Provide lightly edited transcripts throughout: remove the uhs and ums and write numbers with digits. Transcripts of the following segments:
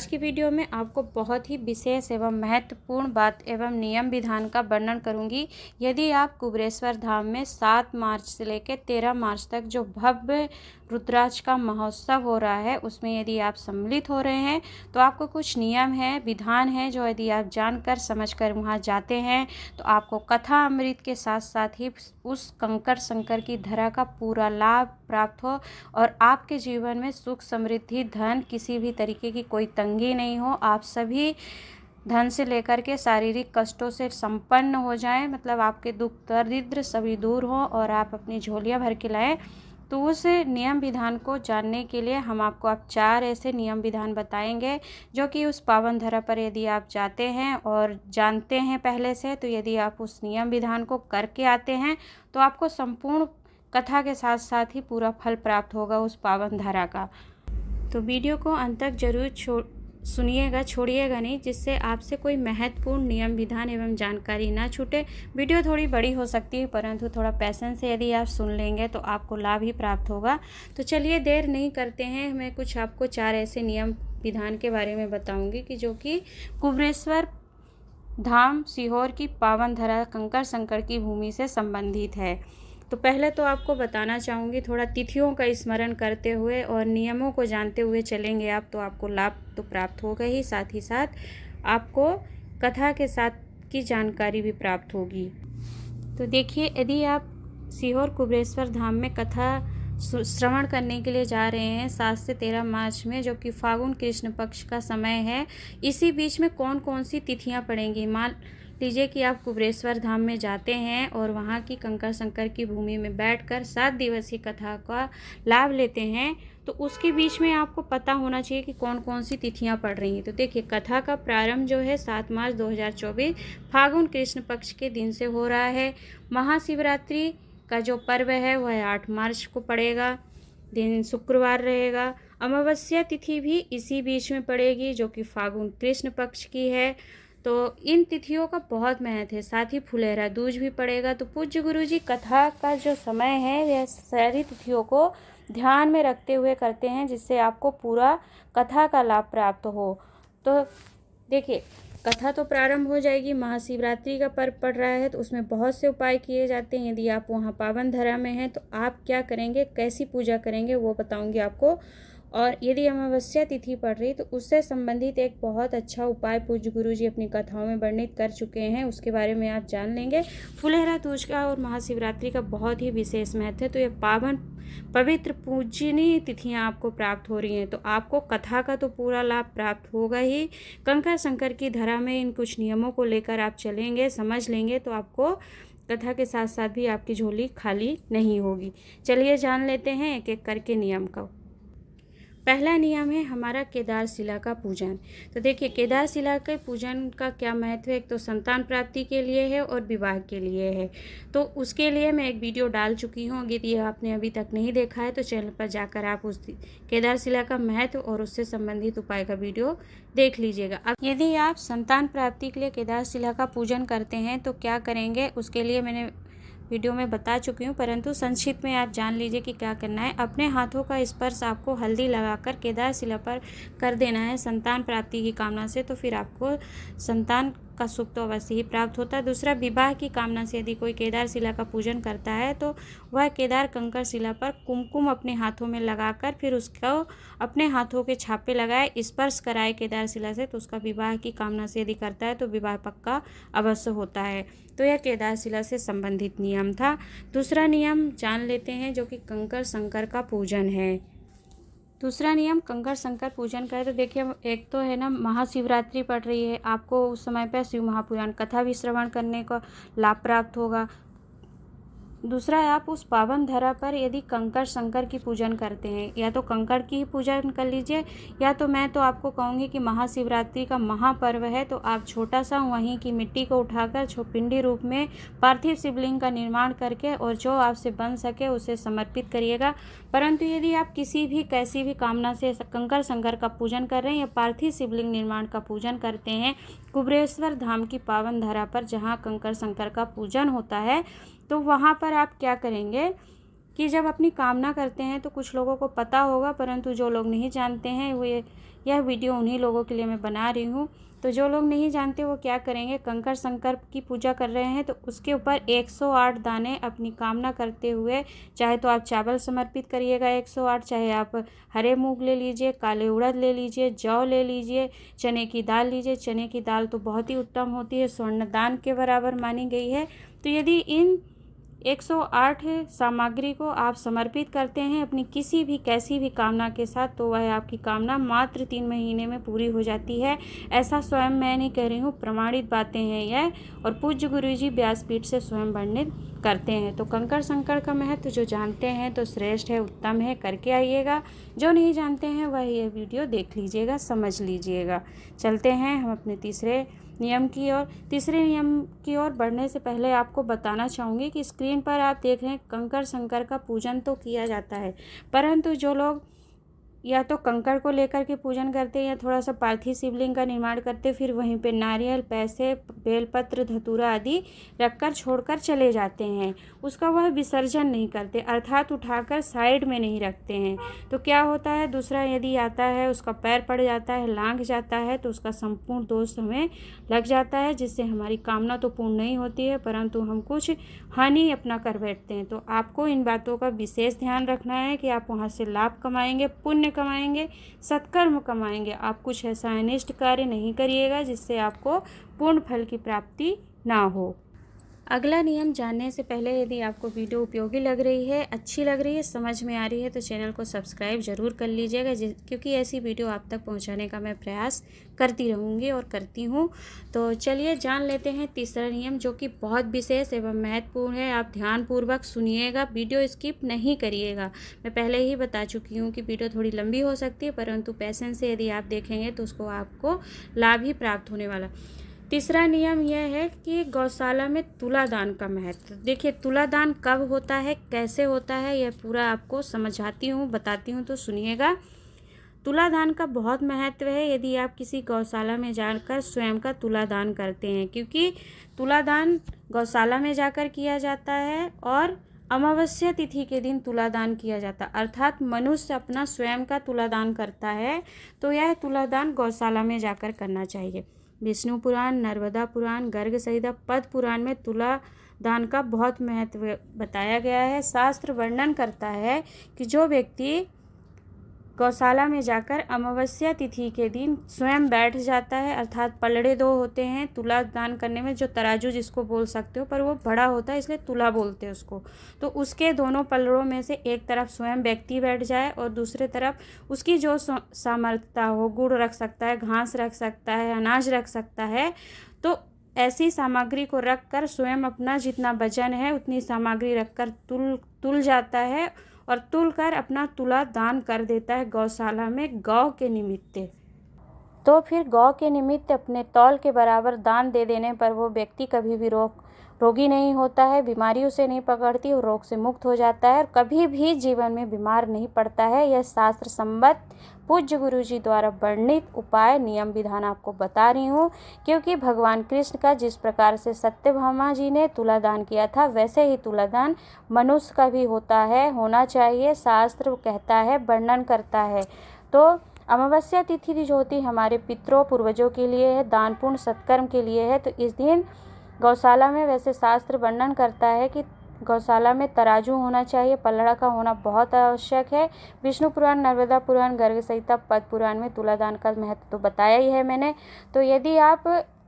आज की वीडियो में आपको बहुत ही विशेष एवं महत्वपूर्ण बात एवं नियम विधान का वर्णन करूंगी। यदि आप कुबेरेश्वर धाम में 7 मार्च से लेकर 13 मार्च तक जो भव्य रुद्राक्ष का महोत्सव हो रहा है उसमें यदि आप सम्मिलित हो रहे हैं तो आपको कुछ नियम हैं, विधान हैं जो यदि आप जानकर समझकर वहां जाते हैं तो आपको कथा अमृत के साथ साथ ही उस कंकड़ संकर की धरा का पूरा लाभ प्राप्त हो और आपके जीवन में सुख समृद्धि धन किसी भी तरीके की कोई तंगी नहीं हो। आप सभी धन से लेकर के शारीरिक कष्टों से संपन्न हो जाएं, मतलब आपके दुख दरिद्र सभी दूर हो और आप अपनी झोलियां भर के लाएं। तो उस नियम विधान को जानने के लिए हम आपको अब 4 ऐसे नियम विधान बताएंगे जो कि उस पावन धरा पर यदि आप जाते हैं और जानते हैं पहले से, तो यदि आप उस नियम विधान को करके आते हैं तो आपको संपूर्ण कथा के साथ साथ ही पूरा फल प्राप्त होगा उस पावन धरा का। तो वीडियो को अंत तक जरूर सुनिएगा, छोड़िएगा नहीं, जिससे आपसे कोई महत्वपूर्ण नियम विधान एवं जानकारी ना छूटे। वीडियो थोड़ी बड़ी हो सकती है परंतु थोड़ा पैसेंस से यदि आप सुन लेंगे तो आपको लाभ ही प्राप्त होगा। तो चलिए देर नहीं करते हैं, मैं कुछ आपको 4 ऐसे नियम विधान के बारे में बताऊंगी कि जो कि कुबेरेश्वर धाम सीहोर की पावन धरा कंकड़ संकड़ की भूमि से संबंधित है। तो पहले तो आपको बताना चाहूँगी, थोड़ा तिथियों का स्मरण करते हुए और नियमों को जानते हुए चलेंगे आप तो आपको लाभ तो प्राप्त होगा ही, साथ ही साथ आपको कथा के साथ की जानकारी भी प्राप्त होगी। तो देखिए, यदि आप सीहोर कुबेरेश्वर धाम में कथा श्रवण करने के लिए जा रहे हैं 7 से 13 मार्च में, जो कि फागुन कृष्ण पक्ष का समय है, इसी बीच में कौन कौन सी तिथियां पड़ेंगी। मान लीजिए कि आप कुबेरेश्वर धाम में जाते हैं और वहां की कंकड़ संकर की भूमि में बैठकर 7 दिवसीय कथा का लाभ लेते हैं, तो उसके बीच में आपको पता होना चाहिए कि कौन कौन सी तिथियां पड़ रही हैं। तो देखिए, कथा का प्रारंभ जो है 7 मार्च 2024 फागुन कृष्ण पक्ष के दिन से हो रहा है। महाशिवरात्रि का जो पर्व है वह 8 मार्च को पड़ेगा, दिन शुक्रवार रहेगा। अमावस्या तिथि भी इसी बीच में पड़ेगी जो कि फागुन कृष्ण पक्ष की है। तो इन तिथियों का बहुत महत्व है, साथ ही फुलेरा दूज भी पड़ेगा। तो पूज्य गुरु जी कथा का जो समय है यह सारी तिथियों को ध्यान में रखते हुए करते हैं, जिससे आपको पूरा कथा का लाभ प्राप्त हो। तो देखिए, कथा तो प्रारंभ हो जाएगी, महाशिवरात्रि का पर्व पड़ रहा है तो उसमें बहुत से उपाय किए जाते हैं। यदि आप वहाँ पावन धरा में हैं तो आप क्या करेंगे, कैसी पूजा करेंगे वो बताऊंगी आपको। और यदि अमावस्या तिथि पड़ रही तो उससे संबंधित एक बहुत अच्छा उपाय पूज्य गुरु जी अपनी कथाओं में वर्णित कर चुके हैं, उसके बारे में आप जान लेंगे। फुलेरा दूज का और महाशिवरात्रि का बहुत ही विशेष महत्व है। तो ये पावन पवित्र पूजनीय तिथियां आपको प्राप्त हो रही हैं, तो आपको कथा का तो पूरा लाभ प्राप्त होगा ही। कंकड़ संकर की धरा में इन कुछ नियमों को लेकर आप चलेंगे, समझ लेंगे तो आपको कथा के साथ साथ भी आपकी झोली खाली नहीं होगी। चलिए जान लेते हैं एक एक करके नियम का। पहला नियम है हमारा केदार शिला का पूजन। तो देखिए, केदार शिला के पूजन का क्या महत्व है। एक तो संतान प्राप्ति के लिए है और विवाह के लिए है। तो उसके लिए मैं एक वीडियो डाल चुकी हूँ, यदि आपने अभी तक नहीं देखा है तो चैनल पर जाकर आप उस केदार शिला का महत्व और उससे संबंधित उपाय का वीडियो देख लीजिएगा। अब यदि आप संतान प्राप्ति के लिए केदार शिला का पूजन करते हैं तो क्या करेंगे, उसके लिए मैंने वीडियो में बता चुकी हूँ, परंतु संक्षिप्त में आप जान लीजिए कि क्या करना है। अपने हाथों का स्पर्श आपको हल्दी लगाकर केदार शिला पर कर देना है संतान प्राप्ति की कामना से, तो फिर आपको संतान का सुख तो अवश्य ही प्राप्त होता है। दूसरा, विवाह की कामना से यदि कोई केदार शिला का पूजन करता है तो वह केदार कंकड़ शिला पर कुमकुम अपने हाथों में लगाकर फिर उसको अपने हाथों के छापे लगाए, स्पर्श कराए केदार शिला से, तो उसका विवाह की कामना से यदि करता है तो विवाह पक्का अवश्य होता है। तो यह केदार शिला से संबंधित नियम था। दूसरा नियम जान लेते हैं जो कि कंकड़ संकर का पूजन है। दूसरा नियम कंकड़ संकर पूजन का है। तो देखिए, एक तो है ना, महाशिवरात्रि पड़ रही है, आपको उस समय पर शिव महापुराण कथा भी श्रवण करने का लाभ प्राप्त होगा। दूसरा है, आप उस पावन धरा पर यदि कंकड़ संकर की पूजन करते हैं, या तो कंकड़ की ही पूजन कर लीजिए, या तो मैं तो आपको कहूँगी कि महाशिवरात्रि का महापर्व है तो आप छोटा सा वहीं की मिट्टी को उठाकर पिंडी रूप में पार्थिव शिवलिंग का निर्माण करके और जो आपसे बन सके उसे समर्पित करिएगा। परंतु यदि आप किसी भी कैसी भी कामना से कंकड़ संकर का पूजन कर रहे हैं या पार्थिव शिवलिंग निर्माण का पूजन करते हैं कुबेरेश्वर धाम की पावन धरा पर जहाँ कंकड़ संकर का पूजन होता है, तो वहाँ पर आप क्या करेंगे कि जब अपनी कामना करते हैं तो कुछ लोगों को पता होगा, परंतु जो लोग नहीं जानते हैं वो यह वीडियो उन्हीं लोगों के लिए मैं बना रही हूँ। तो जो लोग नहीं जानते वो क्या करेंगे, कंकर शंकर की पूजा कर रहे हैं तो उसके ऊपर 108 दाने अपनी कामना करते हुए, चाहे तो आप चावल समर्पित करिएगा 108, चाहे आप हरे मूंग ले लीजिए, काले उड़द ले लीजिए, जौ ले लीजिए, चने की दाल लीजिए। चने की दाल तो बहुत ही उत्तम होती है, स्वर्ण दान के बराबर मानी गई है। तो यदि इन 108 सामग्री को आप समर्पित करते हैं अपनी किसी भी कैसी भी कामना के साथ, तो वह आपकी कामना मात्र 3 महीने में पूरी हो जाती है। ऐसा स्वयं मैं नहीं कह रही हूँ, प्रमाणित बातें हैं यह, और पूज्य गुरुजी व्यासपीठ से स्वयं वर्णित करते हैं। तो कंकर शंकर का महत्व जो जानते हैं तो श्रेष्ठ है, उत्तम है, करके आइएगा। जो नहीं जानते हैं वह यह वीडियो देख लीजिएगा, समझ लीजिएगा। चलते हैं हम अपने तीसरे नियम की ओर। तीसरे नियम की ओर बढ़ने से पहले आपको बताना चाहूँगी कि स्क्रीन पर आप देख रहे हैं कंकर शंकर का पूजन तो किया जाता है, परंतु जो लोग या तो कंकड़ को लेकर के पूजन करते हैं या थोड़ा सा पार्थिव शिवलिंग का निर्माण करते, फिर वहीं पे नारियल, पैसे, बेलपत्र, धतूरा आदि रखकर छोड़कर चले जाते हैं। उसका वह विसर्जन नहीं करते, अर्थात उठाकर साइड में नहीं रखते हैं। तो क्या होता है, दूसरा यदि आता है उसका पैर पड़ जाता है, लांघ जाता है, तो उसका संपूर्ण दोष हमें लग जाता है, जिससे हमारी कामना तो पूर्ण नहीं होती है परंतु हम कुछ हानि अपना कर बैठते हैं। तो आपको इन बातों का विशेष ध्यान रखना है कि आप वहाँ से लाभ कमाएंगे, पुण्य कमाएंगे, सत्कर्म कमाएंगे। आप कुछ ऐसा अनिष्ट कार्य नहीं करिएगा जिससे आपको पूर्ण फल की प्राप्ति ना हो। अगला नियम जानने से पहले यदि आपको वीडियो उपयोगी लग रही है, अच्छी लग रही है, समझ में आ रही है, तो चैनल को सब्सक्राइब ज़रूर कर लीजिएगा, क्योंकि ऐसी वीडियो आप तक पहुंचाने का मैं प्रयास करती रहूंगी और करती हूं। तो चलिए जान लेते हैं तीसरा नियम, जो कि बहुत विशेष एवं महत्वपूर्ण है। आप ध्यानपूर्वक सुनिएगा, वीडियो स्किप नहीं करिएगा। मैं पहले ही बता चुकी हूँ कि वीडियो थोड़ी लंबी हो सकती है, परंतु पैसेंस से यदि आप देखेंगे तो उसको आपको लाभ ही प्राप्त होने वाला। तीसरा नियम यह है कि गौशाला में तुला दान का महत्व। देखिए, तुला दान कब होता है, कैसे होता है, यह पूरा आपको समझाती हूँ, बताती हूँ, तो सुनिएगा। तुला दान का बहुत महत्व है यदि आप किसी गौशाला में जाकर स्वयं का तुला दान करते हैं, क्योंकि तुला दान गौशाला में जाकर किया जाता है और अमावस्या तिथि के दिन तुला दान किया जाता है। अर्थात मनुष्य अपना स्वयं का तुला दान करता है, तो यह तुला दान गौशाला में जाकर करना चाहिए। विष्णु पुराण, नर्मदा पुराण, गर्ग संहिता, पद्म पुराण में तुला दान का बहुत महत्व बताया गया है। शास्त्र वर्णन करता है कि जो व्यक्ति गौशाला में जाकर अमावस्या तिथि के दिन स्वयं बैठ जाता है, अर्थात पलड़े 2 होते हैं तुला दान करने में, जो तराजू जिसको बोल सकते हो, पर वो बड़ा होता है इसलिए तुला बोलते हैं उसको। तो उसके दोनों पलड़ों में से एक तरफ स्वयं व्यक्ति बैठ जाए और दूसरे तरफ उसकी जो सामर्थ्यता हो, गुड़ रख सकता है, घास रख सकता है, अनाज रख सकता है, तो ऐसी सामग्री को रख कर स्वयं अपना जितना वजन है उतनी सामग्री रखकर तुल जाता है और तुल कर अपना तुला दान कर देता है गौशाला में गौ के निमित्त। तो फिर गौ के निमित्त अपने तौल के बराबर दान दे देने पर वो व्यक्ति कभी भी रोगी नहीं होता है, बीमारी उसे नहीं पकड़ती और रोग से मुक्त हो जाता है और कभी भी जीवन में बीमार नहीं पड़ता है। यह शास्त्र संबद्ध पूज्य गुरुजी द्वारा वर्णित उपाय नियम विधान आपको बता रही हूँ, क्योंकि भगवान कृष्ण का जिस प्रकार से सत्यभामा जी ने तुला दान किया था, वैसे ही तुला दान मनुष्य का भी होता है, होना चाहिए। शास्त्र कहता है, वर्णन करता है। तो अमावस्या तिथि जो होती है हमारे पितरों पूर्वजों के लिए है, दान पुण्य सत्कर्म के लिए है। तो इस दिन गौशाला में, वैसे शास्त्र वर्णन करता है कि गौशाला में तराजू होना चाहिए, पलड़ा का होना बहुत आवश्यक है। विष्णु पुराण, नर्मदा पुराण, गर्ग संहिता, पद्म पुराण में तुला दान का महत्व तो बताया ही है मैंने। तो यदि आप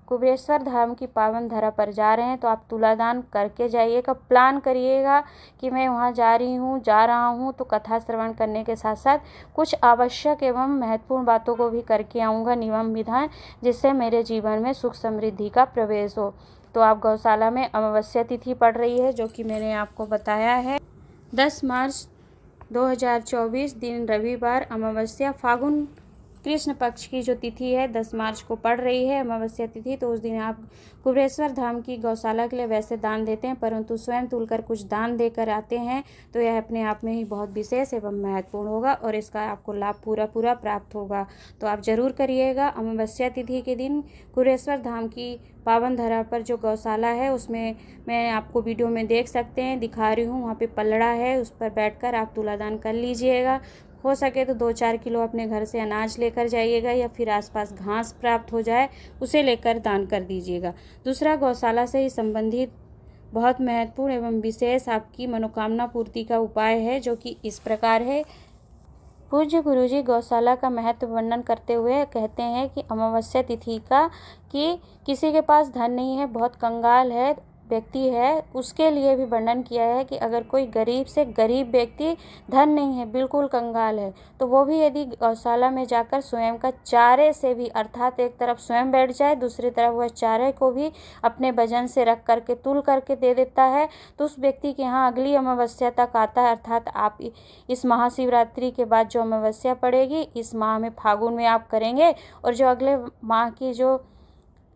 कुबेरेश्वर धाम की पावन धरा पर जा रहे हैं तो आप तुला दान करके जाइएगा। प्लान करिएगा कि मैं वहाँ जा रहा हूँ, तो कथा श्रवण करने के साथ साथ कुछ आवश्यक एवं महत्वपूर्ण बातों को भी करके आऊँगा, नियम विधान, जिससे मेरे जीवन में सुख समृद्धि का प्रवेश हो। तो आप गौशाला में अमावस्या तिथि पड़ रही है, जो कि मैंने आपको बताया है 10 मार्च 2024 दिन रविवार, अमावस्या, फागुन कृष्ण पक्ष की जो तिथि है 10 मार्च को पड़ रही है अमावस्या तिथि। तो उस दिन आप कुबेरेश्वर धाम की गौशाला के लिए वैसे दान देते हैं, परंतु स्वयं तुलकर कुछ दान देकर आते हैं, तो यह अपने आप में ही बहुत विशेष एवं महत्वपूर्ण होगा और इसका आपको लाभ पूरा प्राप्त होगा। तो आप जरूर करिएगा। अमावस्या तिथि के दिन कुबेरेश्वर धाम की पावन धरा पर जो गौशाला है, उसमें मैं आपको वीडियो में देख सकते हैं, दिखा रही हूँ, वहाँ पे पलड़ा है, उस पर बैठकर आप तुला दान कर लीजिएगा। हो सके तो 2-4 किलो अपने घर से अनाज लेकर जाइएगा, या फिर आसपास घास प्राप्त हो जाए उसे लेकर दान कर दीजिएगा। दूसरा, गौशाला से ही संबंधित बहुत महत्वपूर्ण एवं विशेष आपकी मनोकामना पूर्ति का उपाय है, जो कि इस प्रकार है। पूज्य गुरुजी गौशाला का महत्व वर्णन करते हुए कहते हैं कि अमावस्या तिथि का कि किसी के पास धन नहीं है, बहुत कंगाल है व्यक्ति है, उसके लिए भी वर्णन किया है कि अगर कोई गरीब से गरीब व्यक्ति, धन नहीं है, बिल्कुल कंगाल है, तो वो भी यदि गौशाला में जाकर स्वयं का चारे से भी, अर्थात एक तरफ स्वयं बैठ जाए, दूसरी तरफ वह चारे को भी अपने वजन से रख करके तुल करके दे देता है, तो उस व्यक्ति के यहाँ अगली अमावस्या तक आता है। अर्थात आप इस महाशिवरात्रि के बाद जो अमावस्या पड़ेगी, इस माह में फागुन में आप करेंगे, और जो अगले माह की जो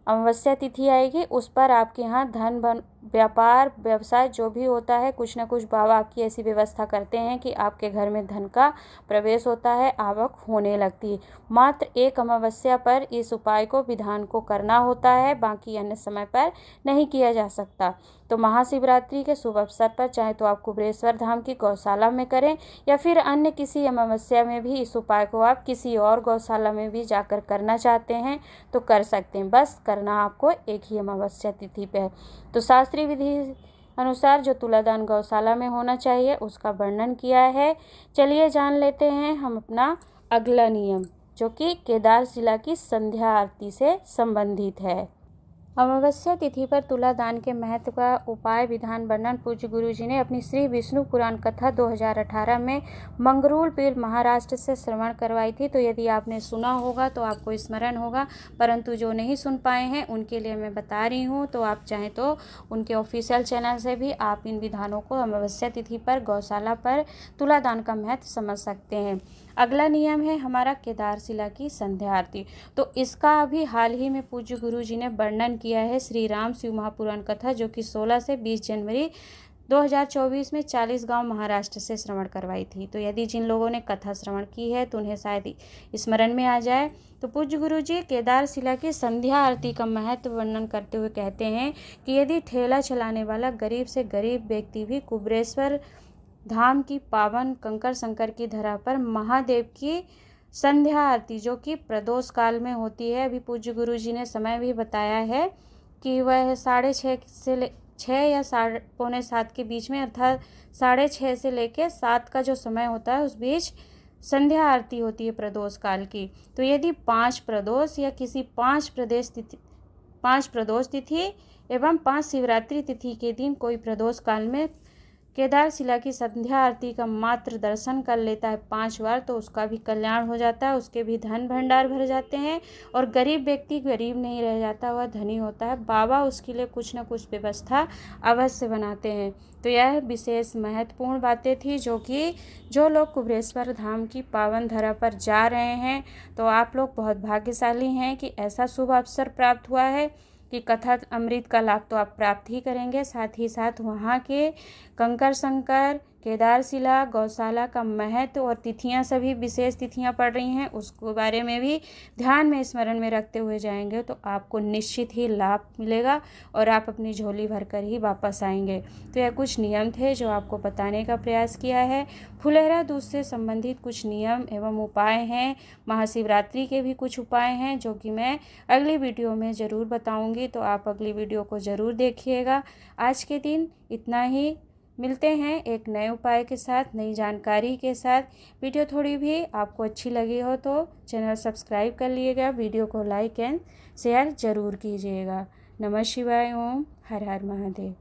अमावस्या तिथि आएगी उस पर आपके यहाँ धन व्यापार व्यवसाय जो भी होता है, कुछ न कुछ बाबा आपकी ऐसी व्यवस्था करते हैं कि आपके घर में धन का प्रवेश होता है, आवक होने लगती है। मात्र एक अमावस्या पर इस उपाय को, विधान को करना होता है, बाकी अन्य समय पर नहीं किया जा सकता। तो महाशिवरात्रि के शुभ अवसर पर चाहे तो आप कुबेरेश्वर धाम की गौशाला में करें, या फिर अन्य किसी अमावस्या में भी इस उपाय को आप किसी और गौशाला में भी जाकर करना चाहते हैं तो कर सकते हैं। बस करना आपको एक ही अमावस्या तिथि पे है। तो शास्त्रीय विधि अनुसार जो तुलादान गौशाला में होना चाहिए उसका वर्णन किया है। चलिए जान लेते हैं हम अपना अगला नियम, जो कि केदारशिला की संध्या आरती से संबंधित है। अमावस्या तिथि पर तुलादान के महत्व का उपाय विधान वर्णन पूज्य गुरुजी ने अपनी श्री विष्णु पुराण कथा 2018 में मंगरूल पीर महाराष्ट्र से श्रवण करवाई थी। तो यदि आपने सुना होगा तो आपको स्मरण होगा, परंतु जो नहीं सुन पाए हैं उनके लिए मैं बता रही हूँ। तो आप चाहें तो उनके ऑफिशियल चैनल से भी आप इन विधानों को अमावस्या तिथि पर गौशाला पर तुलादान का महत्व समझ सकते हैं। अगला नियम है हमारा केदारशिला की संध्या आरती। तो इसका अभी हाल ही में पूज्य गुरुजी ने वर्णन किया है श्री राम शिव महापुराण कथा, जो कि 16 से 20 जनवरी 2024 में 40 गांव महाराष्ट्र से श्रवण करवाई थी। तो यदि जिन लोगों ने कथा श्रवण की है तो उन्हें शायद स्मरण में आ जाए। तो पूज्य गुरुजी केदारशिला की संध्या आरती का महत्व वर्णन करते हुए कहते हैं कि यदि ठेला चलाने वाला गरीब से गरीब व्यक्ति भी कुबेरेश्वर धाम की पावन कंकर शंकर की धरा पर महादेव की संध्या आरती, जो कि प्रदोष काल में होती है, अभी पूज्य गुरुजी ने समय भी बताया है कि वह 6:30 से 6 या 6:45 के बीच में, अर्थात 6:30 से लेकर 7 का जो समय होता है उस बीच संध्या आरती होती है प्रदोष काल की। तो यदि 5 प्रदोष या किसी 5 प्रदोष तिथि एवं 5 शिवरात्रि तिथि के दिन कोई प्रदोष काल में केदारशिला की संध्या आरती का मात्र दर्शन कर लेता है 5 बार, तो उसका भी कल्याण हो जाता है, उसके भी धन भंडार भर जाते हैं, और गरीब व्यक्ति गरीब नहीं रह जाता, वह धनी होता है। बाबा उसके लिए कुछ न कुछ व्यवस्था अवश्य बनाते हैं। तो यह विशेष महत्वपूर्ण बातें थी, जो कि जो लोग कुबेरेश्वर धाम की पावन धरा पर जा रहे हैं, तो आप लोग बहुत भाग्यशाली हैं कि ऐसा शुभ अवसर प्राप्त हुआ है कि कथा अमृत का लाभ तो आप प्राप्त ही करेंगे, साथ ही साथ वहाँ के कंकर शंकर, केदारशिला, गौशाला का महत्व और तिथियां, सभी विशेष तिथियां पड़ रही हैं, उसके बारे में भी ध्यान में स्मरण में रखते हुए जाएंगे तो आपको निश्चित ही लाभ मिलेगा और आप अपनी झोली भरकर ही वापस आएंगे। तो यह कुछ नियम थे जो आपको बताने का प्रयास किया है। फुलेहरा दूज से संबंधित कुछ नियम एवं उपाय हैं, महाशिवरात्रि के भी कुछ उपाय हैं, जो कि मैं अगली वीडियो में ज़रूर बताऊँगी, तो आप अगली वीडियो को ज़रूर देखिएगा। आज के दिन इतना ही, मिलते हैं एक नए उपाय के साथ, नई जानकारी के साथ। वीडियो थोड़ी भी आपको अच्छी लगी हो तो चैनल सब्सक्राइब कर लीजिएगा, वीडियो को लाइक एंड शेयर ज़रूर कीजिएगा। नमः शिवाय। ओम हर हर महादेव।